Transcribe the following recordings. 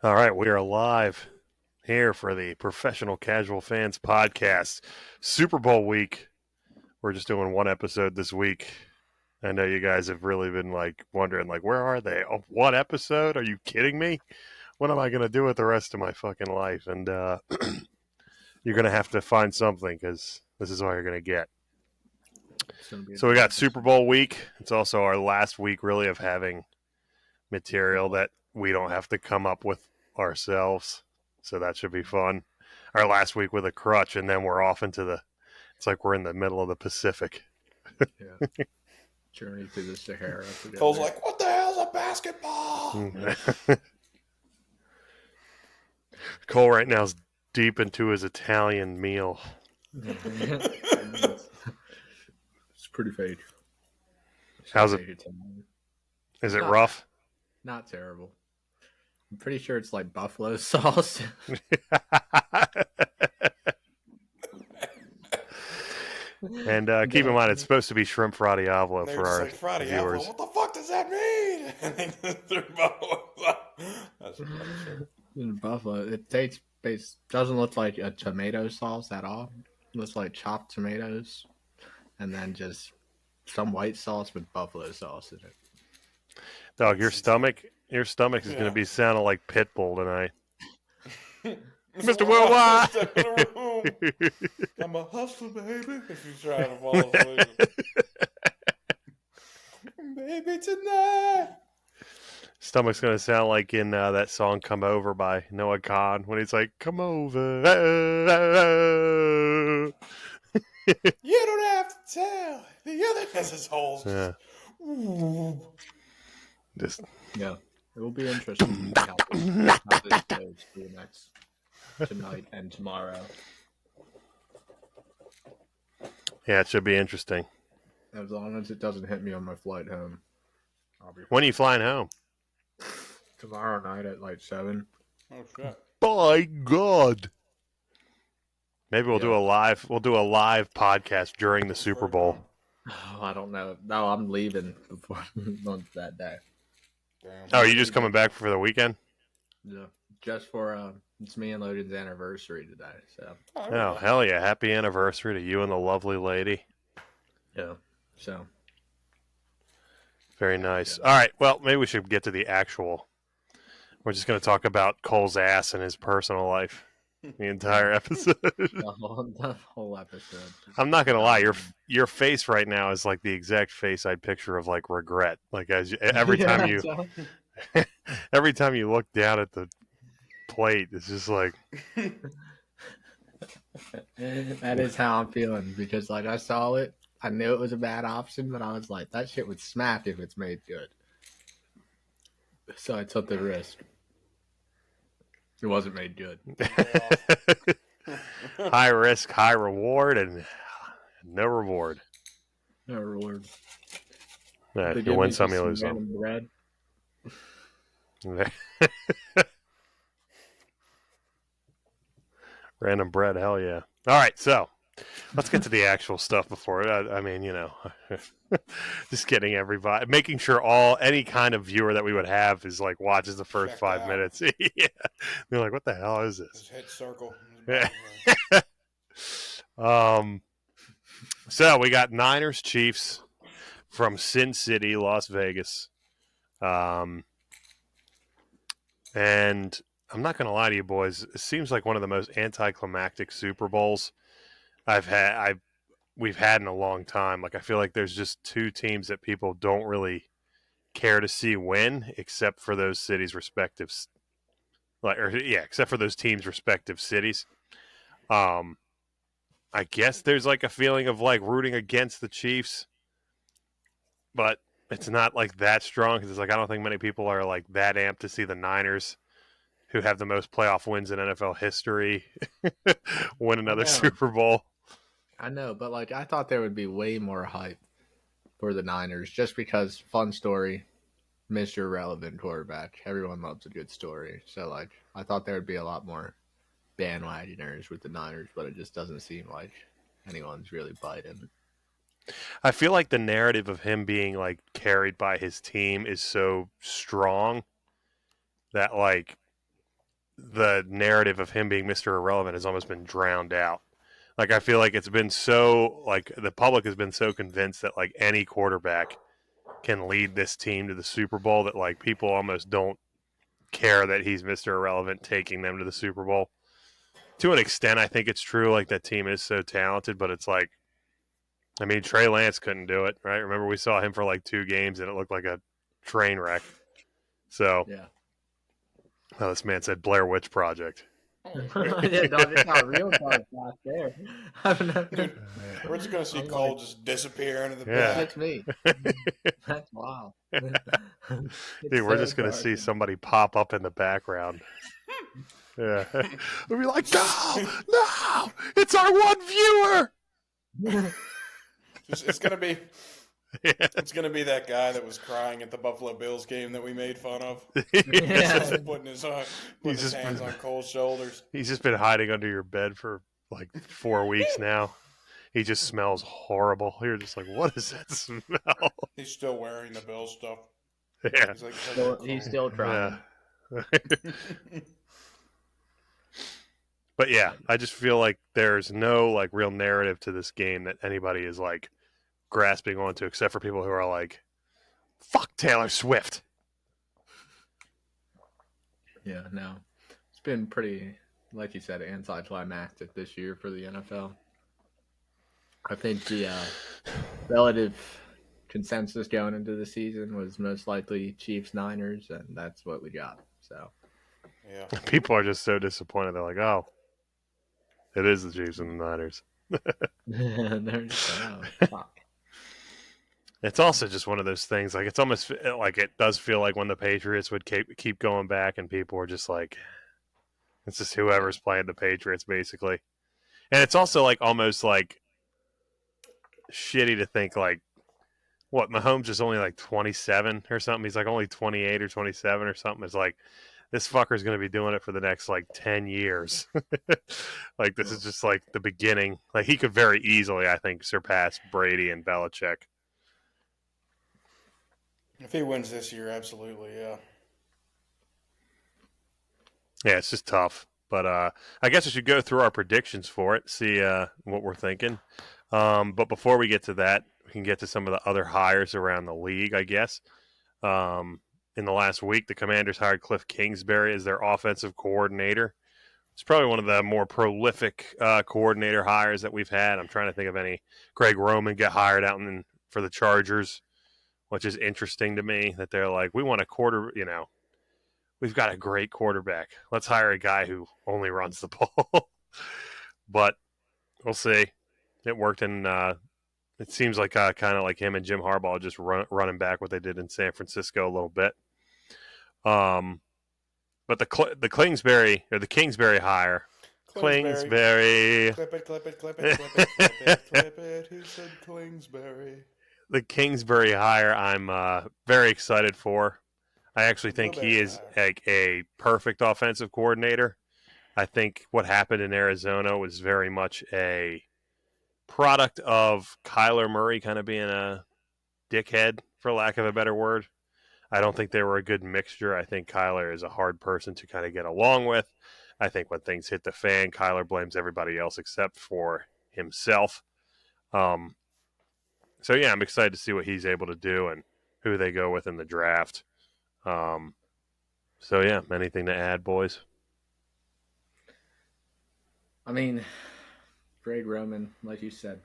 All right, we are live here for the Professional Casual Fans podcast. Super Bowl week. We're just doing one episode this week. I know you guys have really been wondering where are they? Oh, one episode? Are you kidding me? What am I going to do with the rest of my fucking life? And you're going to have to find something because this is all you're going to get. It's gonna be So we got Super Bowl week. It's also our last week really of having material that we don't have to come up with ourselves. So that should be fun. Our last week with a crutch, and then we're off into it's like we're in the middle of the Pacific. Yeah. Journey through the Sahara. Cole's like, what the hell's a basketball? Cole right now is deep into his Italian meal. It's pretty fake. How's it? Is it rough? Not terrible. I'm pretty sure it's like buffalo sauce. And keep in mind, it's supposed to be shrimp fra diavolo for our viewers. What the fuck does that mean? And they just threw buffalo. That's Buffalo. It doesn't look like a tomato sauce at all. It looks like chopped tomatoes, and then just some white sauce with buffalo sauce in it. Dog, your stomach is going to be sounding like Pitbull tonight. Mr. Worldwide. I'm a hustler, baby. If you try to fall asleep. Baby, tonight. Stomach's going to sound like in that song Come Over by Noah Kahn when he's like, come over. You don't have to tell. The other has his holes. Yeah. Just Yeah. It will be interesting to see how this goes for the next tonight and tomorrow. yeah, it should be interesting. As long as it doesn't hit me on my flight home, I'll be When are you flying home? tomorrow night at like 7. Oh shit! By God. Maybe we'll do a live podcast during the Super Bowl. Oh, I don't know. No, I'm leaving before on that day. Damn. Oh, are you just coming back for the weekend? Yeah, just for it's me and Logan's anniversary today. So Oh, hell yeah. Happy anniversary to you and the lovely lady. yeah, so Very nice. All right. Well, maybe we should get to the actual. We're just going to talk about Cole's ass and his personal life the entire episode. the whole episode. I'm not going to lie. Your face right now is like the exact face I'd picture of like regret. Like every time you look down at the plate, it's just like that is how I'm feeling because like I saw it, I knew it was a bad option, but I was like, that shit would smack if it's made good. So I took the risk. It wasn't made good. high risk, high reward, and no reward. No reward. Yeah, you win some, you lose some. Bread. Random bread, hell yeah. All right, so let's get to the actual stuff before. I mean, just getting everybody, making sure any kind of viewer that we would have is like watches the first Check 5 out. minutes. Yeah, they're like, "What the hell is this?" His head circle. So we got Niners Chiefs from Sin City, Las Vegas, and I'm not going to lie to you, boys. It seems like one of the most anticlimactic Super Bowls we've had in a long time. Like I feel like there's just two teams that people don't really care to see win, except for those cities' respective, except for those teams' respective cities. I guess there's like a feeling of like rooting against the Chiefs, but it's not like that strong because it's like I don't think many people are like that amped to see the Niners, who have the most playoff wins in NFL history, win another Super Bowl. I know, but like I thought there would be way more hype for the Niners just because fun story, Mr. Relevant quarterback. Everyone loves a good story. So like I thought there would be a lot more bandwagoners with the Niners, but it just doesn't seem like anyone's really biting. I feel like the narrative of him being like carried by his team is so strong that like the narrative of him being Mr. Irrelevant has almost been drowned out. Like, I feel like it's been so, like, the public has been so convinced that, like, any quarterback can lead this team to the Super Bowl that, like, people almost don't care that he's Mr. Irrelevant taking them to the Super Bowl. To an extent, I think it's true, like, that team is so talented, but it's like, I mean, Trey Lance couldn't do it, right? Remember, we saw him for, like, 2 games, and it looked like a train wreck. So, Yeah. oh, this man said Blair Witch Project. Yeah, dog, it's not real dog back there. Dude, we're just gonna see I'm Cole like- just disappear into the Yeah. back. That's me. That's wild. Dude, we're just going to see somebody pop up in the background. Yeah. We'll be like, no, it's our one viewer. It's gonna be. It's gonna be that guy that was crying at the Buffalo Bills game that we made fun of. Yeah. Just putting his hands on Cole's shoulders. He's just been hiding under your bed for like 4 weeks now. He just smells horrible. You're just like, what is that smell? He's still wearing the Bills stuff. Yeah. He's still trying. Yeah. But yeah, I just feel like there's no like real narrative to this game that anybody is like grasping onto, except for people who are like, fuck Taylor Swift. Yeah, no. It's been pretty, like you said, anticlimactic this year for the NFL. I think the relative consensus going into the season was most likely Chiefs-Niners, and that's what we got. So Yeah. People are just so disappointed. They're like, oh, it is the Chiefs and the Niners. they're just like, oh, fuck. It's also just one of those things. Like, it's almost like it does feel like when the Patriots would keep going back, and people were just like, it's just whoever's playing the Patriots, basically. And it's also like almost like shitty to think like, what, Mahomes is only like 27 or something. He's like only 28 or 27 or something. It's like, this fucker's going to be doing it for the next like 10 years. Like, this is just like the beginning. Like, he could very easily, I think, surpass Brady and Belichick. If he wins this year, absolutely, yeah. Yeah, it's just tough. But I guess we should go through our predictions for it, see what we're thinking. But before we get to that, we can get to some of the other hires around the league, I guess. In the last week, the Commanders hired Cliff Kingsbury as their offensive coordinator. It's probably one of the more prolific coordinator hires that we've had. I'm trying to think of any. Greg Roman got hired out for the Chargers, which is interesting to me that they're like, we want we've got a great quarterback. Let's hire a guy who only runs the ball. But we'll see. It worked in it seems like kind of like him and Jim Harbaugh just running back what they did in San Francisco a little bit. But the Kingsbury hire. Kingsbury. Clip it, clip it, clip it, clip it, clip it, clip it. Who said Kingsbury? The Kingsbury hire, I'm very excited for. I actually think he is like a perfect offensive coordinator. I think what happened in Arizona was very much a product of Kyler Murray kind of being a dickhead, for lack of a better word. I don't think they were a good mixture. I think Kyler is a hard person to kind of get along with. I think when things hit the fan, Kyler blames everybody else except for himself. So, yeah, I'm excited to see what he's able to do and who they go with in the draft. So, yeah, anything to add, boys? I mean, Greg Roman, like you said,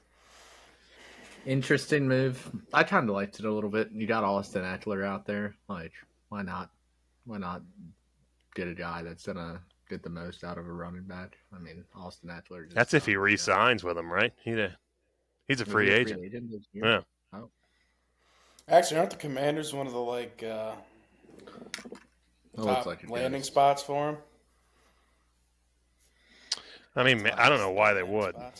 interesting move. I kind of liked it a little bit. You got Austin Eckler out there. Like, why not? Why not get a guy that's going to get the most out of a running back? I mean, Austin Eckler. That's if he re-signs with him, right? He's a free agent. Yeah. Oh. Actually, aren't the Commanders one of the top landing spots for him? I mean, I don't know why they would. Yeah,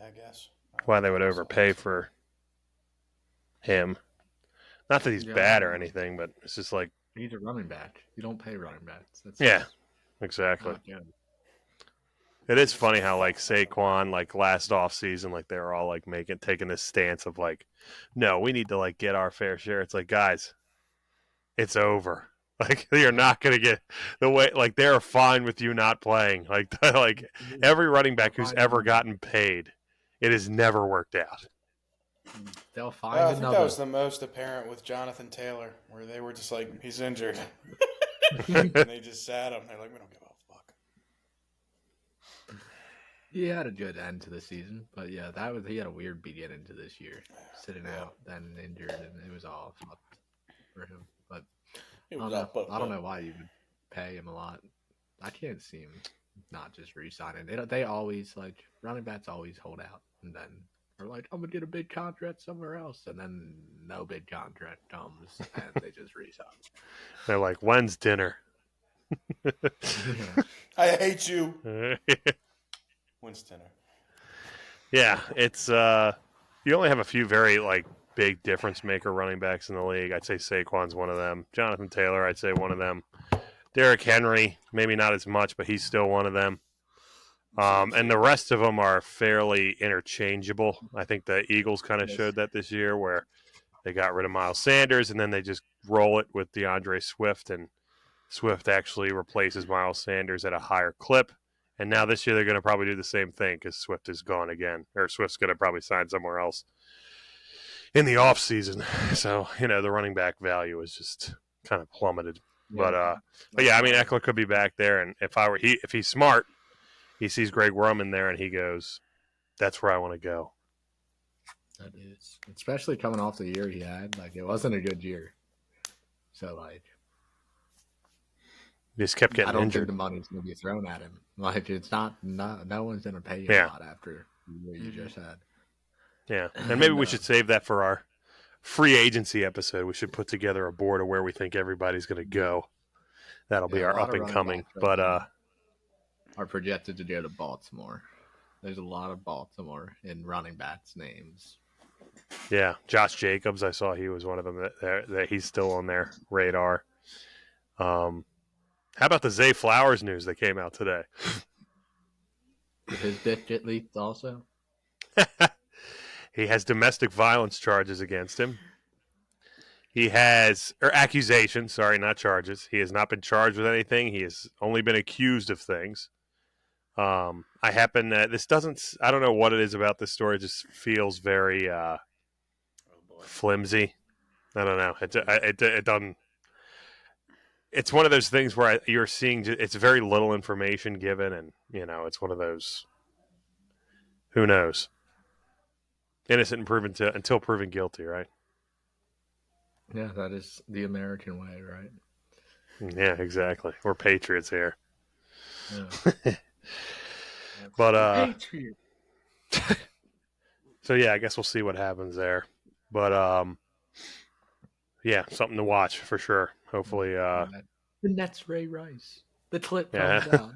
I guess. Why they would overpay for him. Not that he's bad or anything, but it's just like... He's a running back. You don't pay running backs. Exactly. It is funny how, like, Saquon, like, last offseason, like, they were all, like, taking this stance of, like, no, we need to, like, get our fair share. It's like, guys, it's over. Like you're not going to get the way. Like they're fine with you not playing. Like every running back who's ever gotten paid, it has never worked out. They'll find I think another. that was the most apparent with Jonathan Taylor, where they were just like, he's injured. And they just sat him. They're like, we don't give a fuck. He had a good end to the season, but yeah, he had a weird beginning to this year, sitting out, then injured, and it was all fucked for him. But It I was don't all know why you would pay him a lot. I can't see him not just re-signing. They always like running backs always hold out, and then they're like, I'm gonna get a big contract somewhere else, and then no big contract comes, and they just re-sign. They're like, when's dinner? I hate you. When's dinner? Yeah, it's you only have a few very like big difference maker running backs in the league. I'd say Saquon's one of them. Jonathan Taylor, I'd say one of them. Derrick Henry, maybe not as much, but he's still one of them. And the rest of them are fairly interchangeable. I think the Eagles kind of showed that this year, where they got rid of Miles Sanders and then they just roll it with DeAndre Swift, and Swift actually replaces Miles Sanders at a higher clip. And now this year they're going to probably do the same thing because Swift is gone again, or Swift's going to probably sign somewhere else in the offseason. So, the running back value is just kind of plummeted. Yeah. But yeah, I mean, Eckler could be back there, and if he's smart, he sees Greg Roman there and he goes, that's where I want to go. That is, especially coming off the year he had. Like, it wasn't a good year. So, like, he just kept getting injured. I don't think the money's going to be thrown at him. Like, it's not no one's going to pay you a lot after what you just had. Yeah, and maybe we should save that for our free agency episode. We should put together a board of where we think everybody's going to go. That'll be our up and coming. But are projected to go to Baltimore. There's a lot of Baltimore in running backs names. Yeah, Josh Jacobs, I saw he was one of them that he's still on their radar. How about the Zay Flowers news that came out today? Did his bitch get leaked also? He has domestic violence charges against him. He has, or accusations, sorry, not charges. He has not been charged with anything. He has only been accused of things. I don't know what it is about this story. It just feels very flimsy. I don't know. It doesn't. It's one of those things where you're seeing it's very little information given, and it's one of those. Who knows? Innocent until proven guilty, right? Yeah, that is the American way, right? Yeah, exactly. We're patriots here. Yeah. But so yeah, I guess we'll see what happens there. But yeah, something to watch for sure. Hopefully, the Nets Ray Rice. The clip comes out.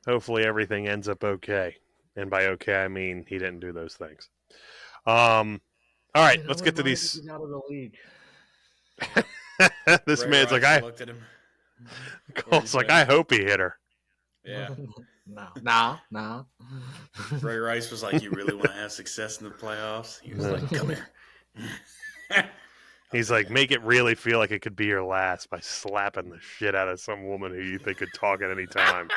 Hopefully everything ends up okay. And by okay, I mean he didn't do those things. All right, let's get to these. Out of the league. This Ray man's Rice like, looked at him. Cole's like, I hope he hit her. Yeah. No. Ray Rice was like, you really want to have success in the playoffs? He was like, come here. He's like, make it really feel like it could be your last by slapping the shit out of some woman who you think could talk at any time.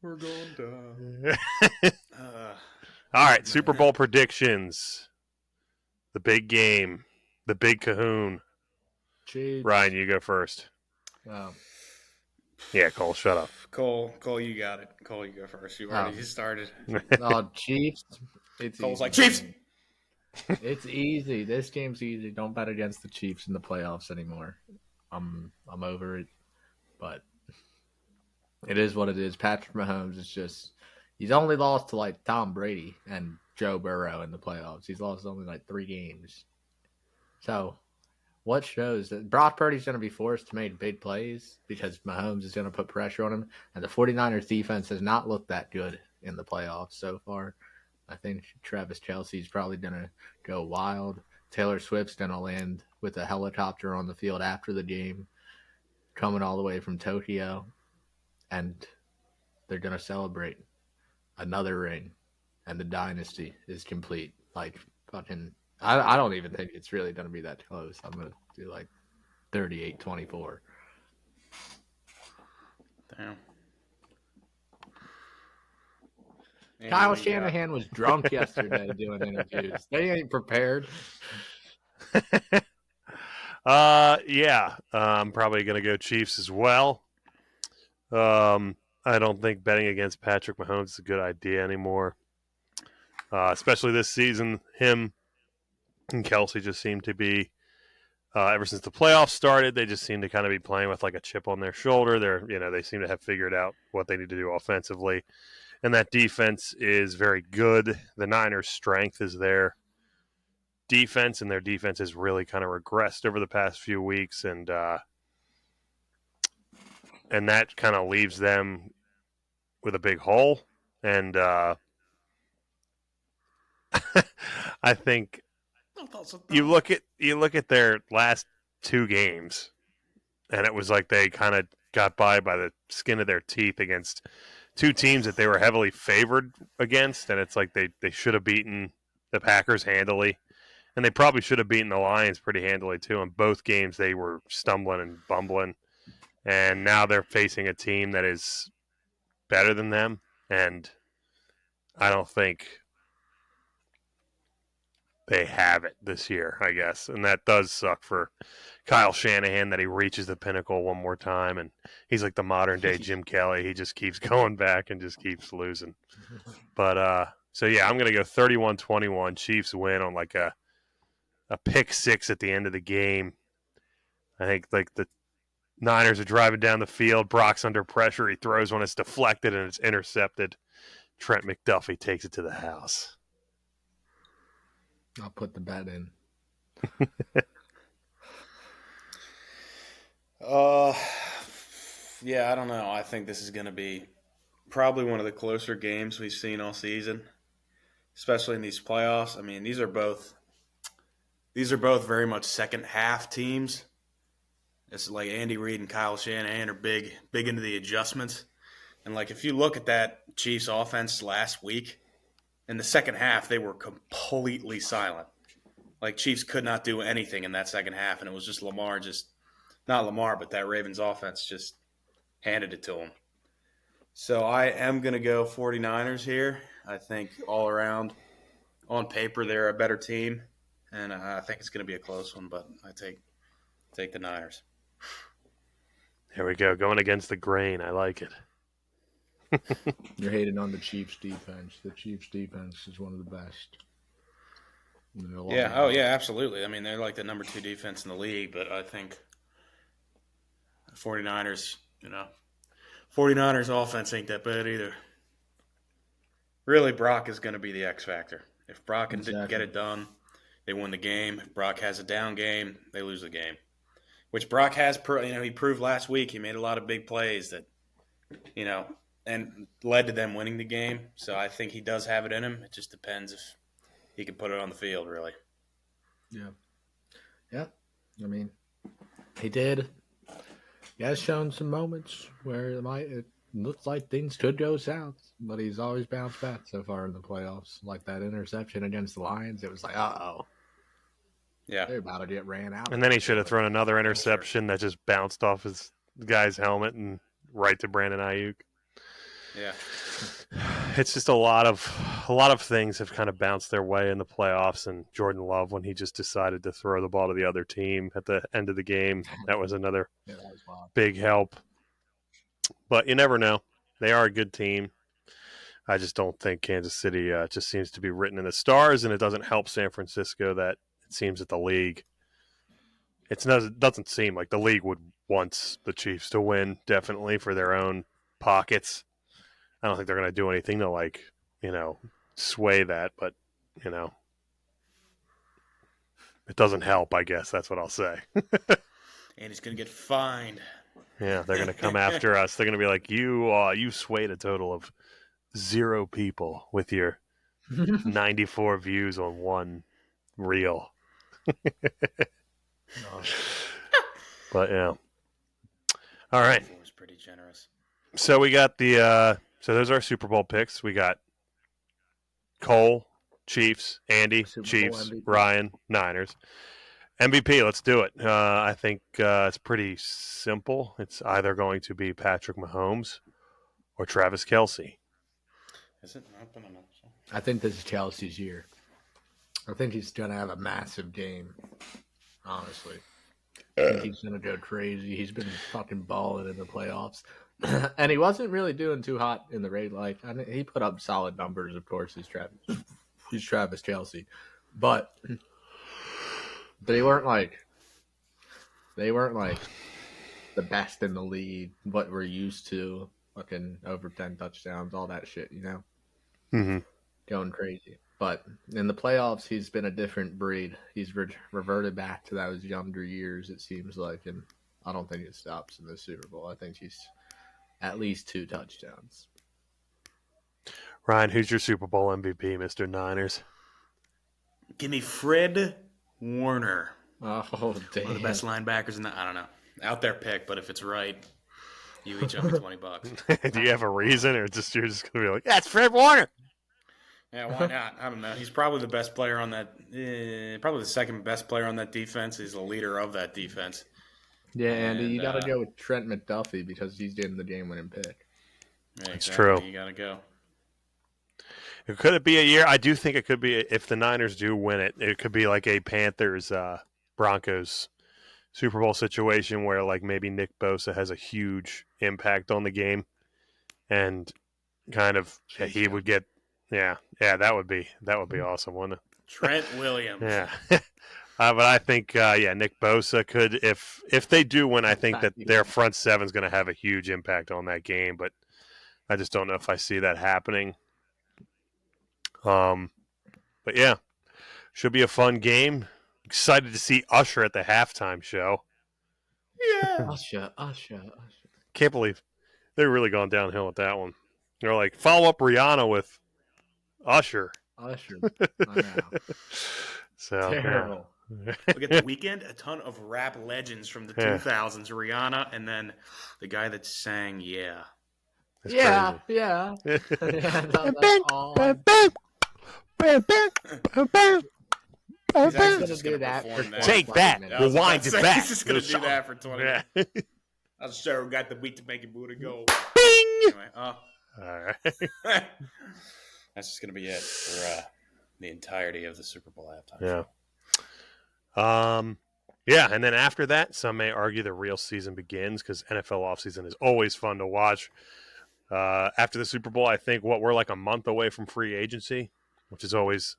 We're going down. All right, Super Bowl predictions. The big game. The big cahoon. Jeez. Ryan, you go first. Wow. Yeah, Cole, shut up. Cole, you got it. Cole, you go first. You already started. Oh, Chiefs. Cole's like, Chiefs! It's easy. This game's easy. Don't bet against the Chiefs in the playoffs anymore. I'm over it. But it is what it is. Patrick Mahomes is just he's only lost to like Tom Brady and Joe Burrow in the playoffs. He's lost only like 3 games. So what shows that Brock Purdy's going to be forced to make big plays because Mahomes is going to put pressure on him. And the 49ers defense has not looked that good in the playoffs so far. I think Travis Kelce's probably going to go wild. Taylor Swift's going to land with a helicopter on the field after the game, coming all the way from Tokyo. And they're going to celebrate another ring. And the dynasty is complete. Like fucking I don't even think it's really going to be that close. I'm going to do like 38-24. Damn. Andy, Kyle what you got? Shanahan was drunk yesterday doing interviews. They ain't prepared. Yeah. I'm probably going to go Chiefs as well. I don't think betting against Patrick Mahomes is a good idea anymore. Especially this season, him and Kelsey just seem to be ever since the playoffs started, they just seem to kind of be playing with like a chip on their shoulder. They seem to have figured out what they need to do offensively, and that defense is very good. The Niners' strength is their defense, and their defense has really kind of regressed over the past few weeks, and that kind of leaves them with a big hole. And I think you look at their last two games, and it was like they kind of got by the skin of their teeth against two teams that they were heavily favored against, and it's like they should have beaten the Packers handily, and they probably should have beaten the Lions pretty handily too. In both games, they were stumbling and bumbling, and now they're facing a team that is better than them, and I don't think they have it this year, I guess. And that does suck for Kyle Shanahan that he reaches the pinnacle one more time. And he's like the modern day Jim Kelly. He just keeps going back and just keeps losing. But, so yeah, I'm going to go 31-21. Chiefs win on like a pick six at the end of the game. I think like the Niners are driving down the field. Brock's under pressure. He throws one. It's deflected and it's intercepted. Trent McDuffie takes it to the house. I'll put the bet in. Yeah, I don't know. I think this is going to be probably one of the closer games we've seen all season, especially in these playoffs. I mean, these are both very much second half teams. It's like Andy Reid and Kyle Shanahan are big into the adjustments. And like if you look at that Chiefs offense last week, in the second half they were completely silent. Like Chiefs could not do anything in that second half, and it was just but that Ravens offense just handed it to them. So I am going to go 49ers here. I think all around, on paper, they're a better team, and I think it's going to be a close one, but I take the Niners. There we go, going against the grain. I like it. You're hating on the Chiefs' defense. The Chiefs' defense is one of the best. Yeah. Oh, yeah, absolutely. I mean, they're like the number 2 defense in the league, but I think 49ers, 49ers offense ain't that bad either. Really, Brock is going to be the X factor. If Brock can get it done, they win the game. If Brock has a down game, they lose the game. Which Brock has, he proved last week. He made a lot of big plays that, and led to them winning the game. So I think he does have it in him. It just depends if he can put it on the field, really. Yeah. Yeah. I mean, he did. He has shown some moments where it looks like things could go south, but he's always bounced back so far in the playoffs. Like that interception against the Lions, it was like, uh-oh. Yeah. They're about to get ran out. And then he should have thrown another interception that just bounced off his guy's helmet and right to Brandon Ayuk. Yeah. It's just a lot of things have kind of bounced their way in the playoffs, and Jordan Love, when he just decided to throw the ball to the other team at the end of the game, that was another big help. But you never know. They are a good team. I just don't think Kansas City just seems to be written in the stars, and it doesn't help San Francisco that it seems that the league it doesn't seem like the league would want the Chiefs to win, definitely for their own pockets. I don't think they're going to do anything to sway that, but it doesn't help, I guess. That's what I'll say. And he's going to get fined. Yeah, they're going to come after us. They're going to be like, you swayed a total of 0 people with your 94 views on one reel. But yeah. All right. It was pretty generous. So we got so those are our Super Bowl picks. We got Cole Chiefs. Andy, Super Bowl Chiefs. MVP. Ryan, Niners. MVP, let's do it. I think it's pretty simple. It's either going to be Patrick Mahomes or Travis Kelce. Is it? I think this is Chelsea's year. I think he's going to have a massive game, honestly. I think he's going to go crazy. He's been fucking balling in the playoffs. And he wasn't really doing too hot in the raid. Like, I mean, he put up solid numbers, of course. He's Travis Kelce. But they weren't like the best in the league, what we're used to, fucking over 10 touchdowns, all that shit, you know? Mm-hmm. Going crazy. But in the playoffs, he's been a different breed. He's reverted back to those younger years, it seems like, and I don't think it stops in the Super Bowl. I think he's at least 2 touchdowns. Ryan, who's your Super Bowl MVP, Mr. Niners? Give me Fred Warner. Oh, damn. One of the best linebackers in the, I don't know, out there pick, but if it's right, you each owe me $20. Do you have a reason, or you're just going to be like, that's Fred Warner? Yeah, why not? I don't know. He's probably the best player on that, probably the second best player on that defense. He's the leader of that defense. Yeah, Andy, you got to go with Trent McDuffie because he's getting the game-winning pick. Yeah, That's exactly. true. You got to go. Could it be a year? I do think it could be, if the Niners do win it, it could be like a Panthers Broncos Super Bowl situation where like maybe Nick Bosa has a huge impact on the game and kind of he would get that would be awesome, wouldn't it? Trent Williams. Yeah. But I think Nick Bosa could, if they do win, I think that their front seven is going to have a huge impact on that game, but I just don't know if I see that happening. But yeah, should be a fun game. Excited to see Usher at the halftime show. Yeah. Usher. Can't believe they're really gone downhill with that one. They're like, follow up Rihanna with Usher. I know. So Terrible. Look at the weekend. A ton of rap legends from the 2000s. Rihanna, and then the guy that sang "Yeah." It's Yeah. crazy. Yeah, He's actually gonna just do gonna that perform for that. Take that. minutes. We'll wind it back. He's just gonna do that for 20 Yeah. minutes. I sure got the beat to make it booty go. Bing! Anyway, All right. that's just gonna be it for the entirety of the Super Bowl halftime. Yeah. Yeah, and then after that, some may argue the real season begins because NFL offseason is always fun to watch. After the Super Bowl, I think we're like a month away from free agency, which is always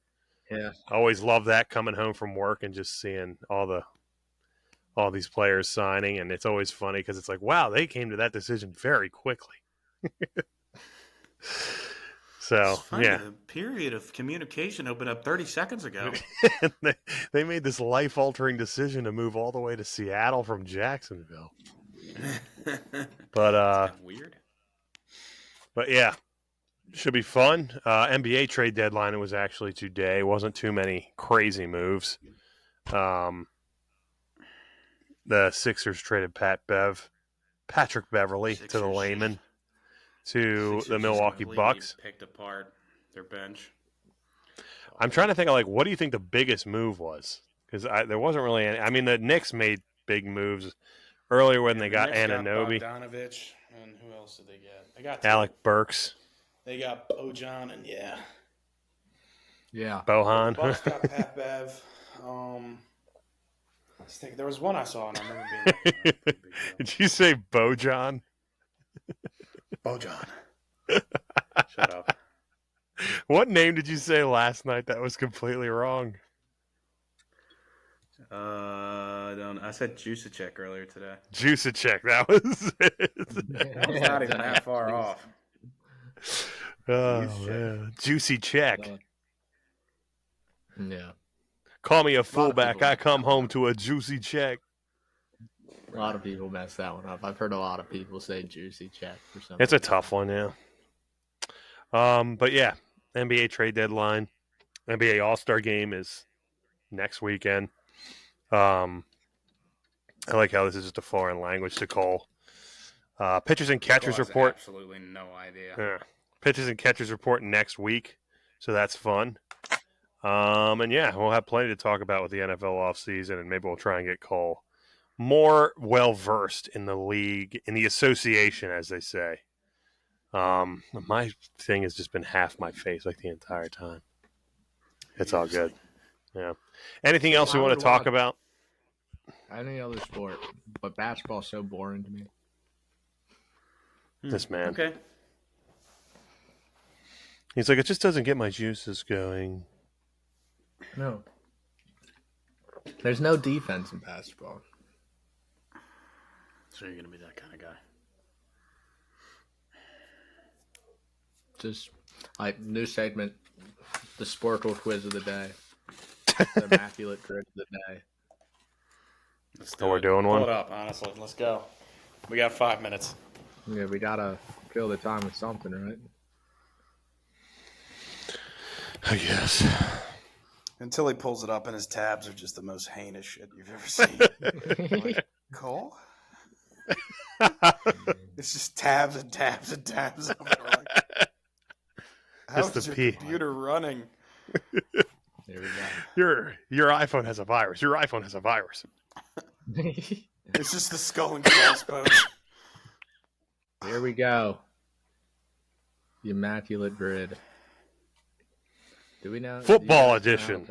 love that, coming home from work and just seeing all these players signing, and it's always funny because it's like, wow, they came to that decision very quickly. So It's funny, the period of communication opened up 30 seconds ago. they made this life-altering decision to move all the way to Seattle from Jacksonville. But That's kind of weird. But yeah, should be fun. NBA trade deadline, it was actually today. Wasn't too many crazy moves. The Sixers traded Patrick Beverly to the layman to the Milwaukee Bucks. Picked apart their bench. I'm trying to think of like, what do you think the biggest move was? Because there wasn't really any. I mean, the Knicks made big moves earlier when they got Anunoby. Bogdanovich, and who else did they get? They got Alec Burks. They got Bojan, and Yeah. Bohan. The Bucks got Pat Bev. I think there was one I saw, and I remember being like, "Oh, big deal." Did you say Bojan? Bojan. Shut up. What name did you say last night that was completely wrong? I said Jusicek earlier today. Jusicek, that was it. I was not even that far off. Oh, man. Juicy check. Yeah. Call me a fullback. people I come home to a juicy check. A lot of people mess that one up. I've heard a lot of people say juicy check for something. It's a tough one, yeah. But yeah, NBA trade deadline. NBA All-Star game is next weekend. I like how this is just a foreign language to Cole. Pitchers and catchers report. Absolutely no idea. Yeah. Pitchers and catchers report next week, so that's fun. And yeah, we'll have plenty to talk about with the NFL offseason, and maybe we'll try and get Cole more well versed in the league, in the association, as they say. My thing has just been half my face like the entire time. It's all good. Yeah. Anything else you want to talk about? Any other sport, but basketball's so boring to me. This man. Okay. He's like, it just doesn't get my juices going. No. There's no defense in basketball. So you're gonna be that kind of guy. Just like new segment, the Sporkle quiz of the day, the immaculate grid of the day. Let's do we're doing one? Pull it up, honestly. Let's go. We got 5 minutes. Yeah, we gotta kill the time with something, right? I guess. Until he pulls it up, and his tabs are just the most heinous shit you've ever seen. Like, Cole? It's just tabs and tabs and tabs. Like, how's your computer running? There we go. Your iPhone has a virus. Your iPhone has a virus. It's just the skull and crossbones. Here we go. The immaculate grid. Do we know? Football edition.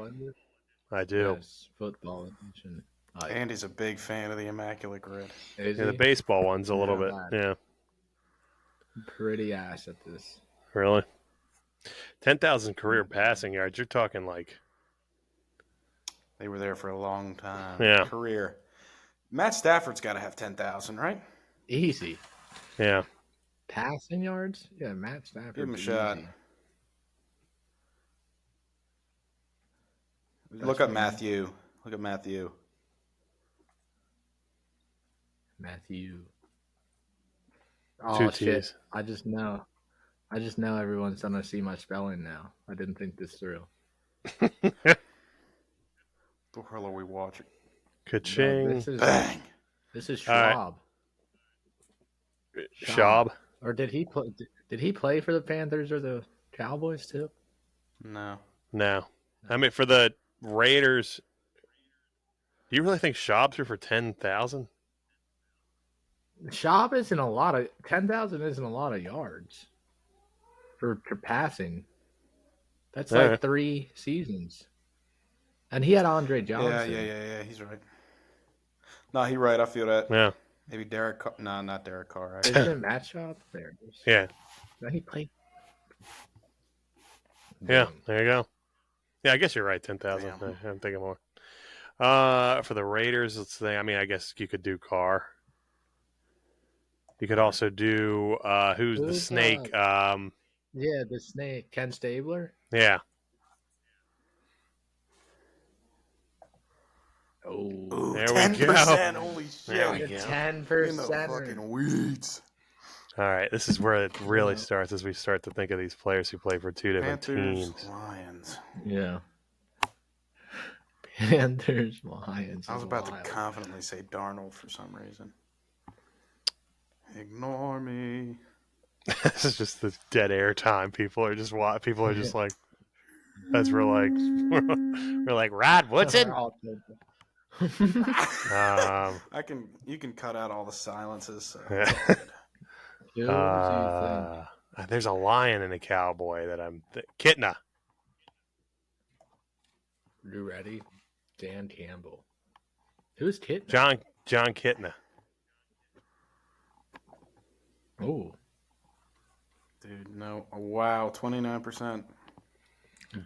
I do. Yes, football edition. Andy's a big fan of the immaculate grid. The baseball one's a little bit. Yeah. Pretty ass at this. Really? 10,000 career passing yards. You're talking like. They were there for a long time. Yeah. Career. Matt Stafford's got to have 10,000, right? Easy. Yeah. Passing yards? Yeah, Matt Stafford. Give him a shot. Look up Matthew. Look at Matthew. Matthew. Two Oh, shit. T's. I just know everyone's going to see my spelling now. I didn't think this through. The hell are we watching? Ka-ching. No, Bang. This is Schwab. Schaub? Or did he play? Did he play for the Panthers or the Cowboys too? No. I mean, for the Raiders, do you really think Schaub threw for 10,000? Schaub isn't a lot of 10,000. Isn't a lot of yards for passing. That's like 3 seasons. And he had Andre Johnson. Yeah. He's right. No, he's right. I feel that. Yeah. Maybe Derek Carr. No, not Derek Carr. Right? Isn't it Matt Schaub? There it is. Yeah. No, he played. Yeah, there you go. Yeah, I guess you're right. 10,000. I'm thinking more. For the Raiders, let's say. I mean, I guess you could do Carr. You could also do who's the snake? Yeah, the snake. Ken Stabler. Yeah. Ooh, there 10%, we go. Holy shit. There we go. 10%. In the fucking weeds. All right, this is where it really starts as we start to think of these players who play for 2 different Panthers, teams. Lions. Yeah. Panthers, Lions. I was about to confidently say Darnold for some reason. Ignore me. This is just the dead air time. People are just like, as we're like Rod Woodson. You can cut out all the silences. So there's a lion and a cowboy that I'm Kitna. You ready? Dan Campbell. Who's Kitna? John Kitna. Oh. Dude, no. Oh, wow, 29%.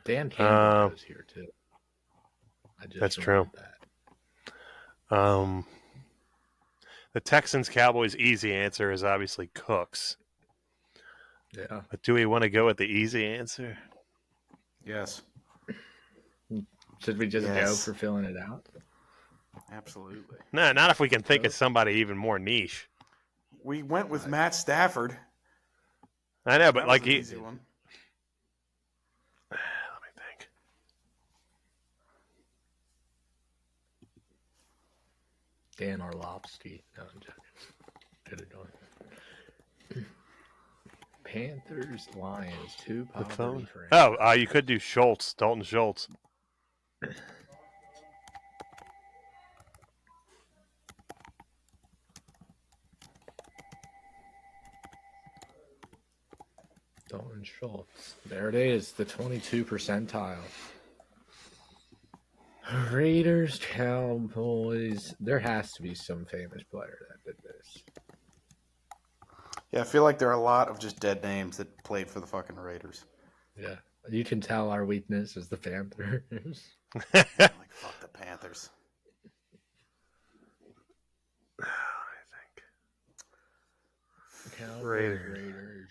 Dan Campbell is here too. That's true. The Texans Cowboys easy answer is obviously Cooks. Yeah. But do we want to go with the easy answer? Yes. Should we just go for filling it out? Absolutely. No, not if we can think of somebody even more niche. We went with Matt Stafford. I know, but like easy one. Let me think. Dan Orlovsky. No, I'm joking. Could have done. Panthers, Lions, two The poverty phone. franchises. Oh, you could do Schultz, Dalton Schultz. Dalton Schultz. There it is, the 22 percentile. Raiders, Cowboys. There has to be some famous player that did this. Yeah, I feel like there are a lot of just dead names that played for the fucking Raiders. Yeah. You can tell our weakness is the Panthers. Like, fuck the Panthers. I think Cowboys, Raiders. Raiders.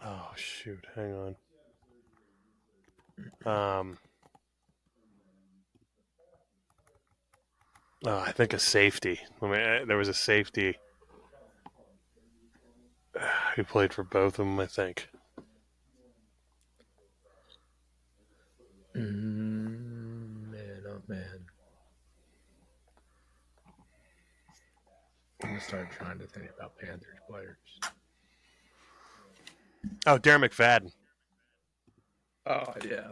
Oh shoot! Hang on. Oh, I think a safety. There was a safety who played for both of them. I think. Man, oh man. I'm gonna start trying to think about Panthers players. Oh, Darren McFadden. Oh yeah.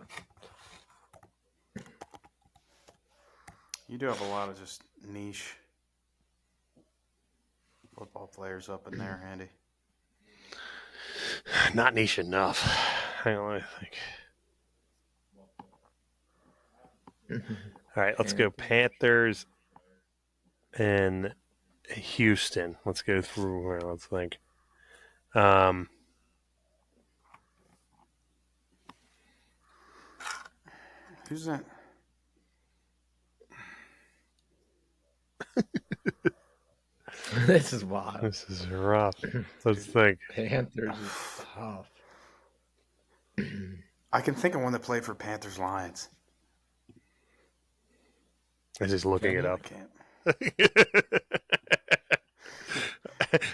You do have a lot of just niche football players up in there, Andy. Not niche enough. Hang on, let me think. All right, let's go Panthers and Houston. Let's go through where. Let's think. Who's that? This is wild. This is rough. Let's think. Panthers is tough. I can think of one that played for Panthers Lions. I'm just looking it I up. can't.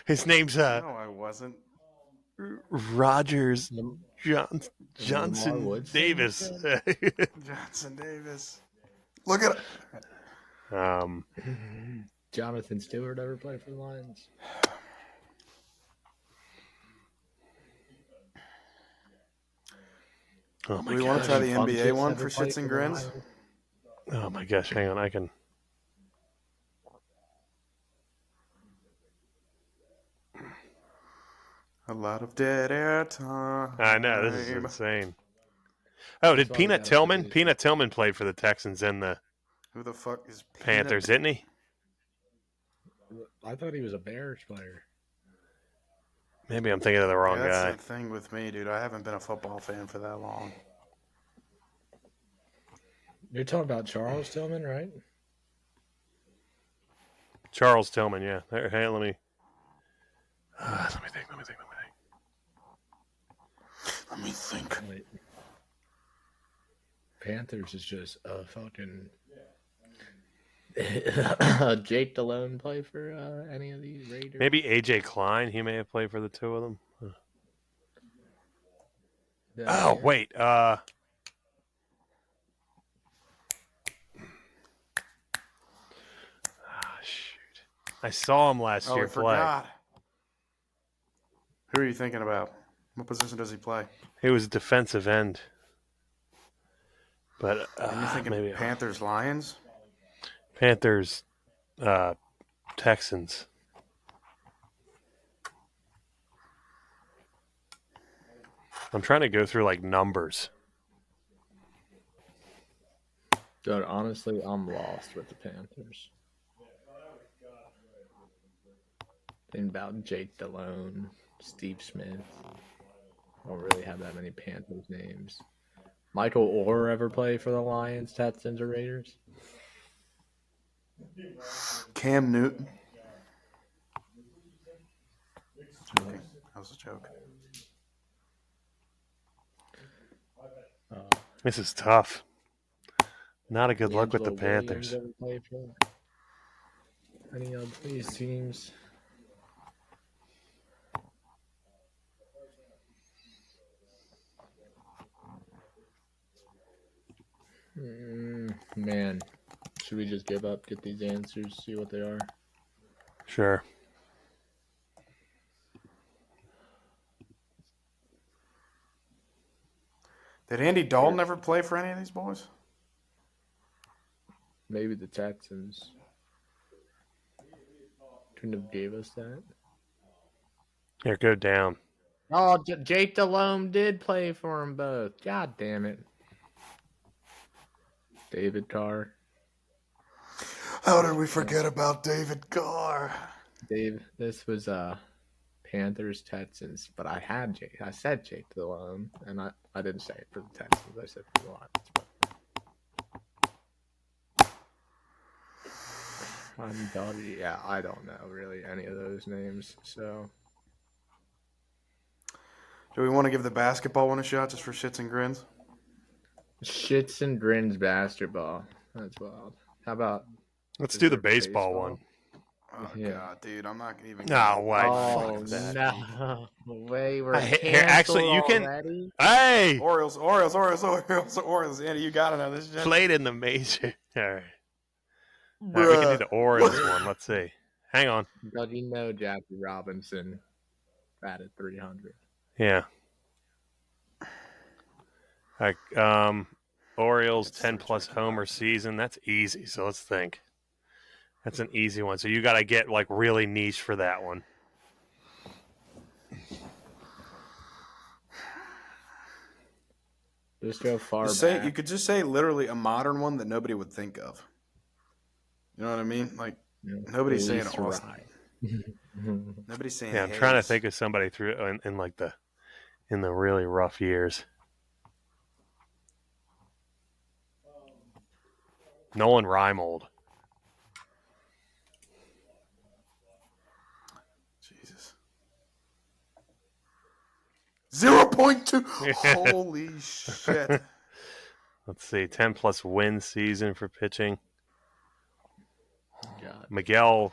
His name's No, I wasn't. Rogers Lamar Johnson Woodson, Davis. Johnson Davis. Look at it. Jonathan Stewart ever played for the Lions? Oh my Do we want gosh. to try the Funky NBA one ever for played shits and the grins? Lions? Oh my gosh. Hang on. I can. A lot of dead air time. I know this is insane. Oh, did That's why we Peanut gotta Tillman? produce. Peanut Tillman played for the Texans and the Who the fuck is Panthers, didn't he? I thought he was a Bears player. Maybe I'm thinking of the wrong Yeah, that's guy. the thing with me, dude. I haven't been a football fan for that long. You're talking about Charles Tillman, right? Charles Tillman, yeah. Hey, let me think. Let me think. Wait. Panthers is just a fucking. Jake Delhomme play for any of these Raiders? Maybe AJ Klein. He may have played for the two of them. Oh, wait. Shoot. I saw him last Oh, year I play. forgot. Who are you thinking about? What position does he play? He was a defensive end. But Are you thinking maybe Panthers Lions? Panthers, Texans. I'm trying to go through like numbers. Dude, honestly, I'm lost with the Panthers. Think about Jake Delhomme, Steve Smith. I don't really have that many Panthers names. Michael Orr ever play for the Lions, Texans, or Raiders? Cam Newton. Joking. That was a joke. This is tough. Not a good look with the D'Angelo Williams Panthers. ever play for any of these teams? Man, should we just give up, get these answers, see what they are? Sure. Did Andy Dalton ever play for any of these boys? Maybe the Texans couldn't have gave us that. Here, go down. Oh, Jake Delhomme did play for them both. God damn it. David Carr. How did we forget about David Carr? Dave, this was Panthers, Texans, but I said Jake Delhomme, and I didn't say it for the Texans. I said for the Lions. I don't know really any of those names. So, Do we want to give the basketball one a shot just for shits and grins? shits and grins basketball. That's wild. How about? Let's do the baseball one. Oh, Yeah. God, dude. I'm not even No way. Oh Fuck that. no! Way we're Here, canceled actually, you can. already? Hey! Orioles. Andy, you got to know this shit. Played in the major. All right. All right, we can do the Orioles one. Let's see. Hang on. But you know Jackie Robinson batted 300. Yeah. All right. Orioles 10-plus homer season. That's easy. So let's think. That's an easy one. So you got to get like really niche for that one. Just go far You could just say literally a modern one that nobody would think of. You know what I mean? Like, nobody's saying Austin. Nobody's saying Yeah, I'm trying to think of somebody through in like in the really rough years. Nolan Reimold. Jesus. 0.2. Holy shit. Let's see. 10-plus win season for pitching. God. Miguel.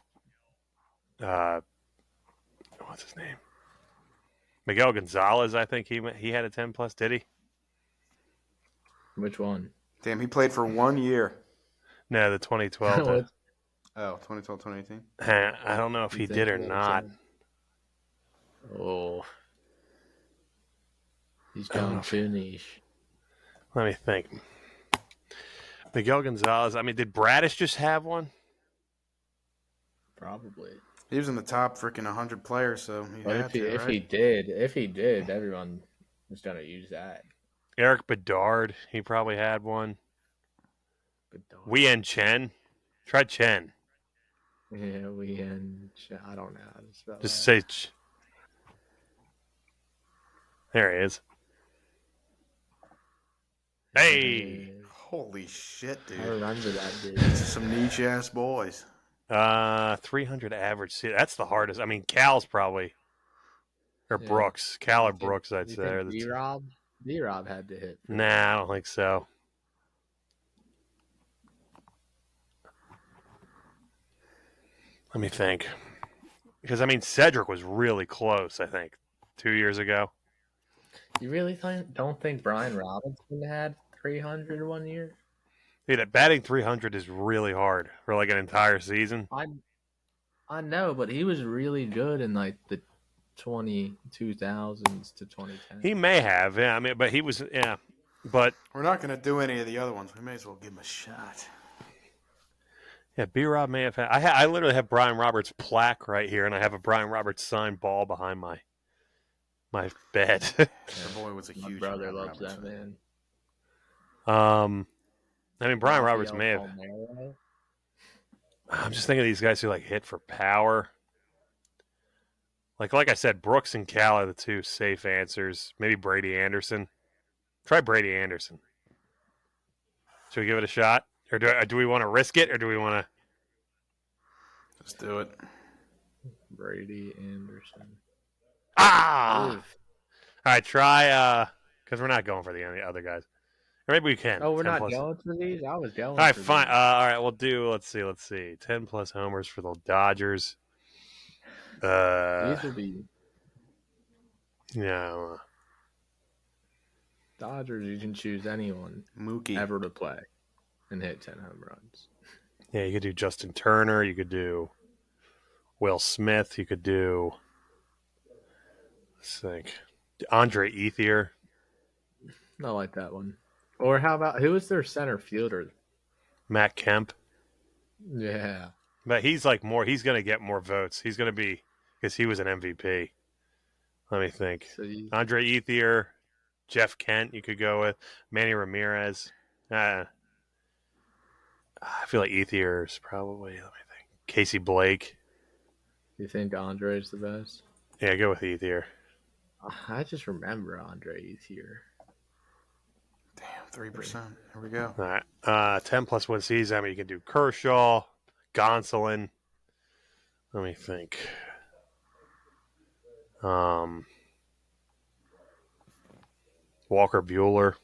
What's his name? Miguel Gonzalez. I think he had a 10-plus. Did he? Which one? Damn, he played for 1 year. No, the 2012. 2012, 2018. I don't know if he did or not. Oh. He's gone too niche. Let me think. Miguel Gonzalez. I mean, did Bradish just have one? Probably. He was in the top freaking 100 players, so But if he did, everyone was gonna use that. Eric Bedard. He probably had one. Wei Chen. Try Chen. Yeah, I don't know how to spell Just that. say. There he is. Hey. Holy shit, dude. I remember that dude. Some niche ass boys. 300 average. That's the hardest. I mean, Cal's probably or Yeah. Brooks. Cal or Brooks, I'd You say. think D-Rob had to hit. Nah, I don't think so. Let me think. Because, I mean, Cedric was really close, I think, 2 years ago. You really don't think Brian Robinson had 300 1 year? Dude, batting 300 is really hard for like an entire season. I know, but he was really good in like the 2000s to 2010. He may have, yeah. I mean, but he was, yeah. But we're not going to do any of the other ones. We may as well give him a shot. Yeah, B-Rob may have had. I literally have Brian Roberts' plaque right here, and I have a Brian Roberts signed ball behind my bed. The boy was a huge. My brother loves that man. I mean, Brian Roberts may have. I'm just thinking of these guys who like hit for power. Like I said, Brooks and Cal are the two safe answers. Maybe Brady Anderson. Try Brady Anderson. Should we give it a shot, or do we want to risk it, or do we want to? Just do it. Brady Anderson. Ah! Oof. All right, try because we're not going for the other guys. Or maybe we can. Oh, we're not going for these? I was going. All right, fine. All right, we'll do. Let's see. 10+ homers for the Dodgers. These will be. Yeah. Dodgers. You can choose anyone Mookie ever to play and hit 10 home runs. Yeah, you could do Justin Turner. You could do Will Smith. You could do. Let's think. Andre Ethier. I like that one. Or how about who is their center fielder? Matt Kemp. Yeah. But he's like more. He's going to get more votes. He's going to be because he was an MVP. Let me think. So you, Andre Ethier, Jeff Kent. You could go with Manny Ramirez. I feel like Ethier is probably. Let me think. Casey Blake. you think Andre's the best? Yeah, go with Ethier. I just remember Andre's here. Damn, 3%. Here we go. All right. 10 plus win season. I mean, you can do Kershaw, Gonsolin. Let me think. Walker Bueller.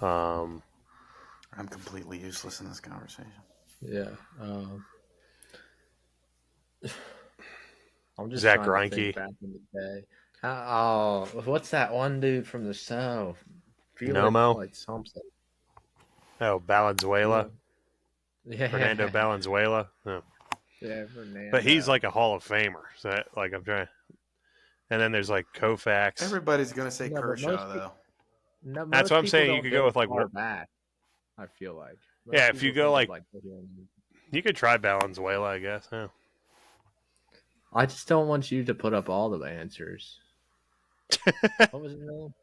I'm completely useless in this conversation. Yeah. I'm just Zach trying to Greinke. think back in the day. Oh, what's that one dude from the show? Nomo? Like something. Oh, Valenzuela. Yeah. Fernando Valenzuela. Oh. Yeah, Fernando. But he's like a Hall of Famer. So, I'm trying. And then there's like Koufax. Everybody's going to say No, but Kershaw, though. No, That's most what I'm people saying. You don't could go with like far back. I feel like. Most yeah, if you people go think like of, you could try Valenzuela, I guess. Yeah. I just don't want you to put up all the answers. What was his name?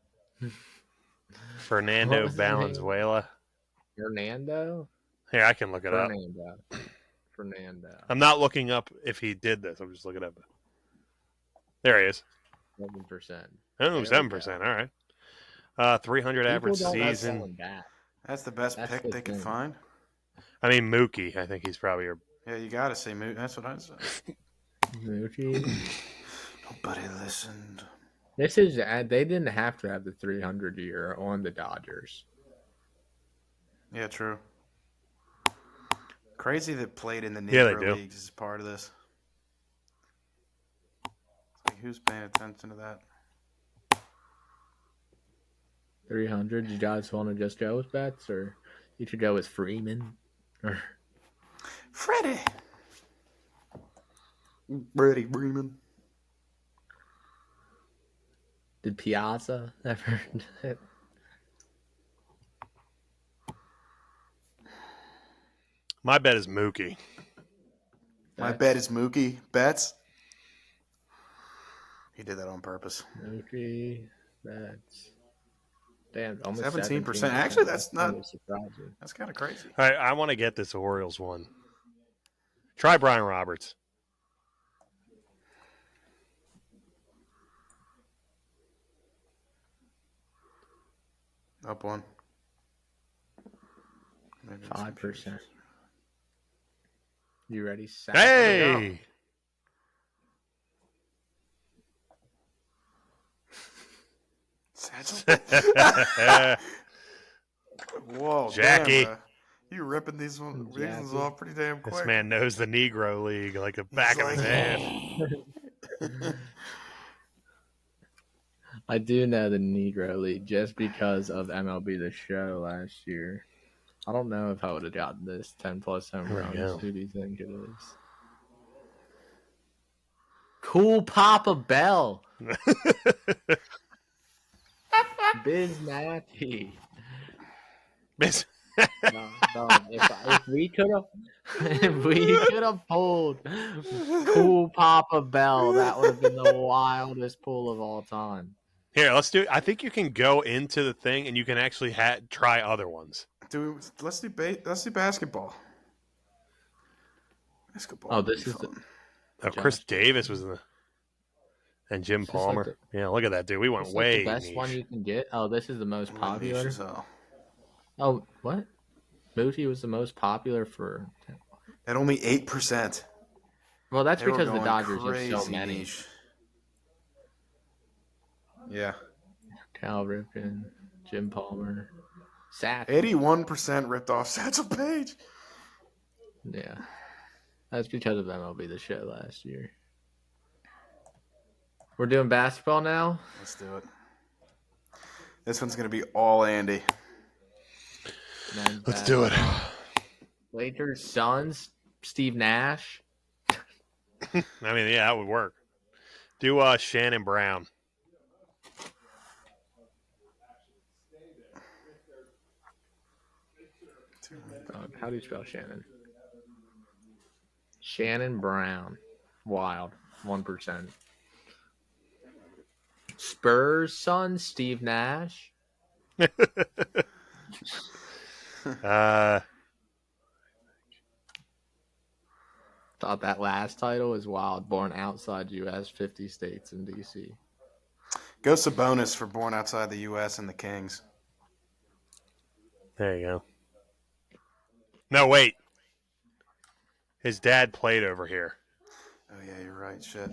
Fernando What was his name? Valenzuela. Fernando? Here, I can look it up. Fernando. I'm not looking up if he did this. I'm just looking up. There he is. 7%. Oh, 7%. All right. 300 People average don't like season. going back. That's the best That's pick the they could thing. find. I mean, Mookie. I think he's probably your. Yeah, you got to say Mookie. That's what I said. Mookie. Nobody listened. This is they didn't have to have the 300 year on the Dodgers. Yeah, true. Crazy that played in the Yeah, they Negro do. Leagues is part of this. It's like, who's paying attention to that? 300. You guys want to just go with bets, or you should go with Freeman, or Freddie Freeman. did Piazza ever? My bet is Mookie. My bet is Mookie. Bets? He did that on purpose. Mookie bets. Damn, almost 17%. Actually, that's not. surprising. That's kind of crazy. All right, I want to get this Orioles one. Try Brian Roberts. Up one. 5%. You ready? Hey! Satchel. Whoa, Jackie. Damn, you ripping these ones off pretty damn quick. This man knows the Negro League like the back of his hand. I do know the Negro League just because of MLB The Show last year. I don't know if I would have gotten this 10 plus home There we runs. go. Who do you think it is? Cool Papa Bell. Biz Matty. No, if we could have pulled Cool Papa Bell, that would have been the wildest pull of all time. Here, let's do. I think you can go into the thing and you can actually try other ones. Let's do basketball. Basketball. Oh, this is fun. Chris Davis was in the. And Jim It's just Palmer. like Yeah, look at that, dude. We went It's way like the best niche. one you can get. Oh, this is the most popular. Niche as hell. Oh, what? Mookie was the most popular for. At only 8%. Well, that's They were because the going Dodgers have so crazy many. niche. Yeah. Cal Ripken, Jim Palmer, Satch. 81% ripped off Satchel Paige. Yeah, that's because of MLB The Show last year. We're doing basketball now. Let's do it. This one's going to be all Andy. Let's do it. Lakers, Suns, Steve Nash. I mean, yeah, that would work. Do Shannon Brown. How do you spell Shannon? Shannon Brown. Wild. 1%. Spurs son, Steve Nash. Thought that last title was wild. Born outside U.S., 50 states in D.C. Go Sabonis for born outside the U.S. and the Kings. There you go. No, wait. His dad played over here. Oh, yeah, you're right. Shit.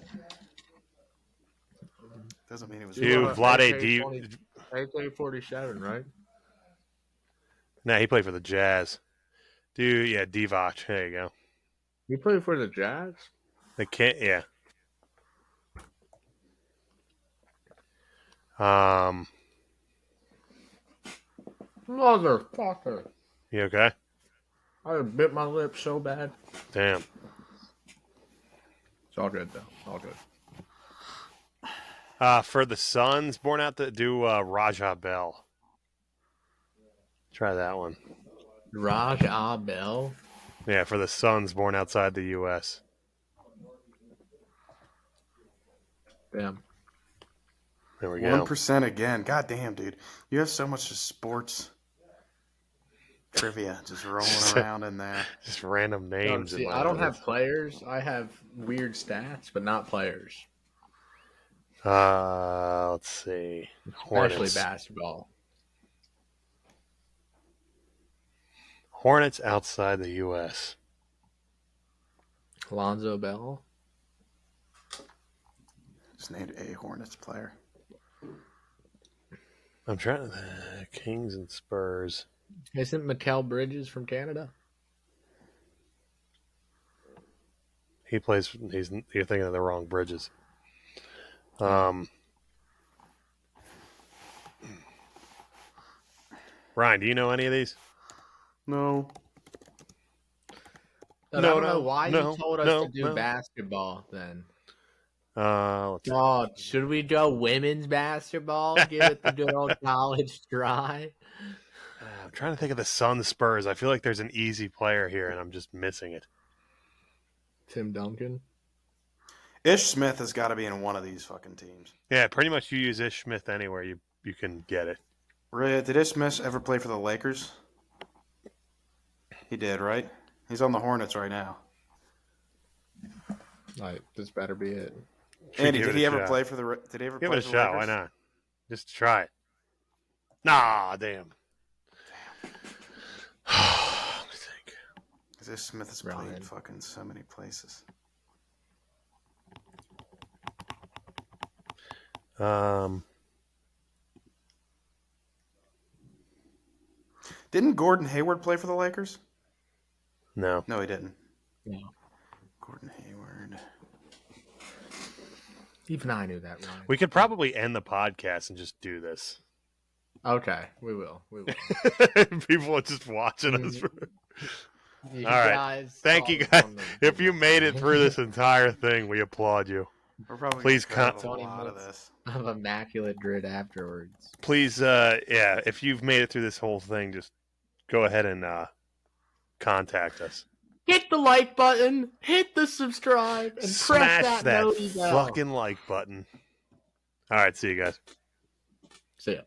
Doesn't mean it was Dude, wrong. Vlade AK-47, right? No, he played for the Jazz. Dude, yeah, Divac. There you go. You played for the Jazz? They can't, yeah. Motherfucker. You okay? I bit my lip so bad. Damn. It's all good, though. All good. For the Suns, born out to do Raja Bell. Try that one. Raja Bell? Yeah, for the Suns, born outside the U.S. Damn. There we go. 1% again. God damn, dude. You have so much just sports trivia just rolling around in there. Just random names. See, I don't have players. I have weird stats, but not players. Let's see. Especially basketball. Hornets outside the U.S. Lonzo Bell. Just named a Hornets player. I'm trying to... Kings and Spurs. Isn't Mikal Bridges from Canada? He plays... You're thinking of the wrong Bridges. Ryan, do you know any of these? No. I don't know why you told us to do basketball then. Should we go women's basketball? Give it the good old college try. I'm trying to think of the Suns Spurs. I feel like there's an easy player here, and I'm just missing it. Tim Duncan. Ish Smith has got to be in one of these fucking teams. Yeah, pretty much you use Ish Smith anywhere, you can get it. Really? Did Ish Smith ever play for the Lakers? He did, right? He's on the Hornets right now. This better be it. Andy, did he ever play for the? Did he ever give play it a for shot? the Why Lakers? not? Just try it. Nah, damn. Let me think. Because Ish Smith has played fucking so many places. Didn't Gordon Hayward play for the Lakers? No. No, he didn't. No. Gordon Hayward. Even I knew that, Ryan. We could probably end the podcast and just do this. Okay, we will. People are just watching us. All right. Thank you, guys. If you made it through this entire thing, we applaud you. We're probably Please cut a lot of this. Of immaculate grid afterwards. Please, if you've made it through this whole thing, just go ahead and contact us. Hit the like button, hit the subscribe, and smash press that fucking like button. All right, see you guys. See ya.